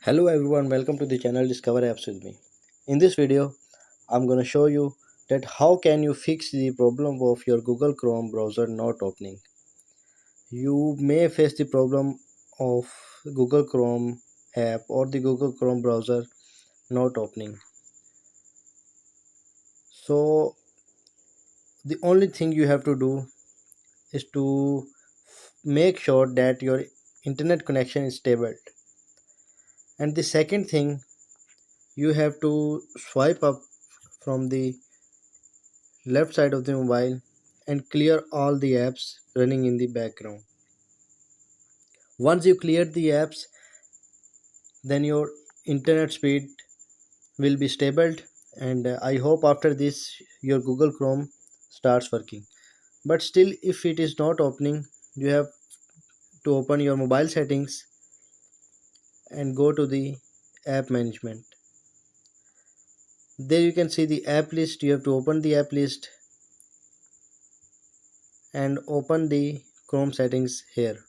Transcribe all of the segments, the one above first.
Hello everyone, welcome to the channel Discover Apps with me. In this video, I'm going to show you that how can you fix the problem of your Google Chrome browser not opening. You may face the problem of Google Chrome app or the Google Chrome browser not opening. So the only thing you have to do is to make sure that your internet connection is stable. And the second thing, you have to swipe up from the left side of the mobile and clear all the apps running in the background. Once you clear the apps, then your internet speed will be stable, and I hope after this your Google Chrome starts working. But still, if it is not opening, you have to open your mobile settings and go to the app management. There you can see the app list. You have to open the app list and open the Chrome settings here.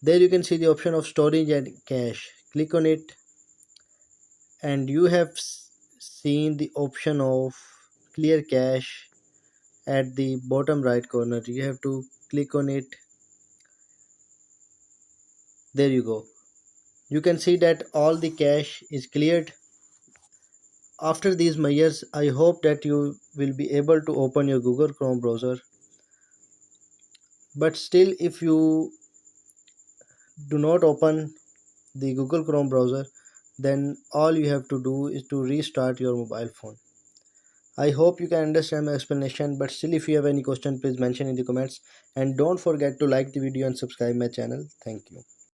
There you can see the option of storage and cache. Click on it and you have seen the option of clear cache at the bottom right corner. You have to click on it. There you go. You can see that all the cache is cleared. After these measures, I hope that you will be able to open your Google Chrome browser. But still, if you do not open the Google Chrome browser, then all you have to do is to restart your mobile phone. I hope you can understand my explanation, but still if you have any question, please mention in the comments, and don't forget to like the video and subscribe my channel. Thank you.